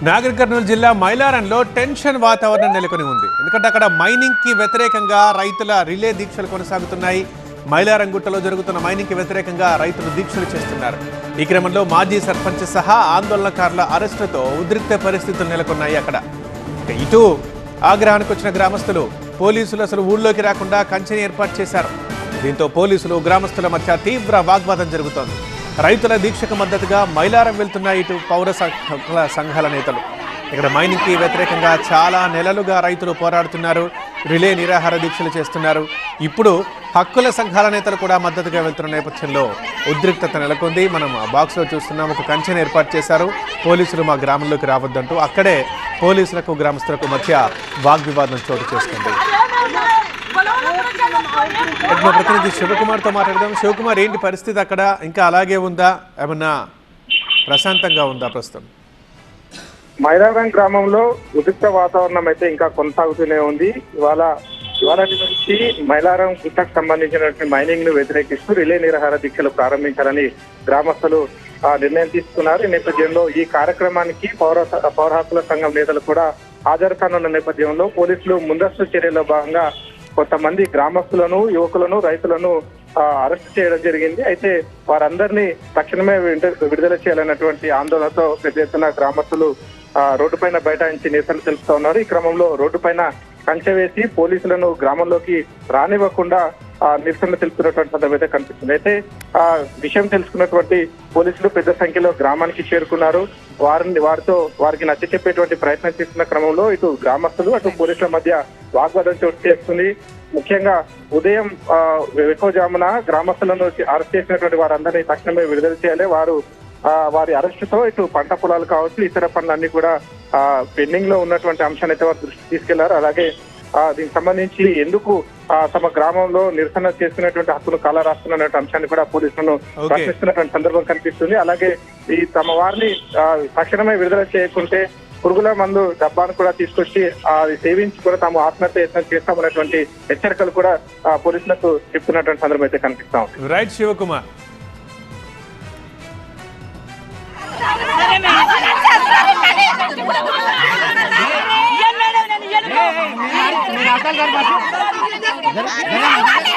నాగర్ కర్నూలు జిల్లా మైలారంలో టెన్షన్ వాతావరణం నెలకొని ఉంది. ఎందుకంటే అక్కడ మైనింగ్ కి వ్యతిరేకంగా రైతుల రిలే దీక్షలు కొనసాగుతున్నాయి. మైలారం గుట్టలో జరుగుతున్న మైనింగ్ కి వ్యతిరేకంగా రైతులు దీక్షలు చేస్తున్నారు. ఈ క్రమంలో మాజీ సర్పంచ్ సహా ఆందోళనకారుల అరెస్టులతో ఉద్రిక్త పరిస్థితులు నెలకొన్నాయి. అక్కడ ఇటు ఆగ్రహానికి వచ్చిన గ్రామస్తులు పోలీసులు అసలు ఊళ్ళోకి రాకుండా కంచెని ఏర్పాటు చేశారు. దీంతో పోలీసులు గ్రామస్తుల మధ్య తీవ్ర వాగ్వాదం జరుగుతోంది. రైతుల దీక్షకు మద్దతుగా మైలారం వెళ్తున్న ఇటు పౌర సంఘాల నేతలు. ఇక్కడ మైనింగ్కి వ్యతిరేకంగా చాలా నెలలుగా రైతులు పోరాడుతున్నారు, రిలే నిరాహార దీక్షలు చేస్తున్నారు. ఇప్పుడు హక్కుల సంఘాల నేతలు కూడా మద్దతుగా వెళ్తున్న నేపథ్యంలో ఉద్రిక్తత నెలకొంది. మనం బాక్స్లో చూస్తున్నాం, ఒక కంచెను ఏర్పాటు చేశారు. పోలీసులు మా గ్రామంలోకి రావద్దంటూ అక్కడే పోలీసులకు గ్రామస్తులకు మధ్య వాగ్వివాదం చోటు చేసుకుంది. మా ప్రతినిధి శివకుమార్తో మాట్లాడదాం. శివకుమార్, ఏంటి పరిస్థితి అక్కడ? ఇంకా అలాగే ఉందా, ఏమన్నా ప్రశాంతంగా ఉందా ప్రస్తుతం? మైలారం గ్రామంలో ఉద్రిక్త వాతావరణం అయితే ఇంకా కొనసాగుతూనే ఉంది. ఇవాళ నుంచి మైలారం గుట్టకు సంబంధించినటువంటి మైనింగ్ ను వ్యతిరేకిస్తూ రిలే నిరాహార దీక్షలు ప్రారంభించాలని గ్రామస్తులు నిర్ణయం తీసుకున్నారు. ఈ నేపథ్యంలో ఈ కార్యక్రమానికి పౌర హక్కుల సంఘం నేతలు కూడా హాజరు కానున్న నేపథ్యంలో పోలీసులు ముందస్తు చర్యల్లో భాగంగా కొంతమంది గ్రామస్తులను, యువకులను, రైతులను అరెస్ట్ చేయడం జరిగింది. అయితే వారందరినీ తక్షణమే విడుదల చేయాలన్నటువంటి ఆందోళనతో పెద్ద ఎత్తున గ్రామస్తులు రోడ్డు పైన బైఠాయించి నిరసన తెలుపుతా ఉన్నారు. ఈ క్రమంలో రోడ్డు పైన కంచె వేసి పోలీసులను గ్రామంలోకి రానివ్వకుండా నిరసన తెలుపుతున్నటువంటి సందర్భం అయితే కనిపిస్తుంది. అయితే విషయం తెలుసుకున్నటువంటి పోలీసులు పెద్ద సంఖ్యలో గ్రామానికి చేరుకున్నారు. వారికి నచ్చ చెప్పేటువంటి ప్రయత్నం చేస్తున్న క్రమంలో ఇటు గ్రామస్తులు అటు పోలీసుల మధ్య వాగ్వాదం చోటు చేస్తుంది. ముఖ్యంగా ఉదయం ఎక్కువజామున గ్రామస్తులను అరెస్ట్ చేసినటువంటి వారందరినీ తక్షణమే విడుదల చేయాలి. వారి అరెస్టుతో ఇటు పంట పొలాలు కావచ్చు, ఇతర పనులన్నీ కూడా పెండింగ్ లో ఉన్నటువంటి అంశాన్ని అయితే వారు దృష్టి తీసుకెళ్లారు. అలాగే దీనికి సంబంధించి ఎందుకు తమ గ్రామంలో నిరసన చేస్తున్నటువంటి హక్కును కాల రాస్తున్నటువంటి అంశాన్ని కూడా పోలీసులను ప్రశ్నిస్తున్నటువంటి సందర్భం కనిపిస్తుంది. అలాగే ఈ తమ వారిని తక్షణమే విడుదల చేయకుంటే పురుగుల మందు డబ్బాను కూడా తీసుకొచ్చి సేవించి కూడా తాము ఆత్మహత్య యత్నం చేస్తామన్నటువంటి హెచ్చరికలు కూడా పోలీసులకు చెప్తున్నటువంటి సందర్భం అయితే కనిపిస్తా ఉంది. రైట్ శివకుమార్. मेरा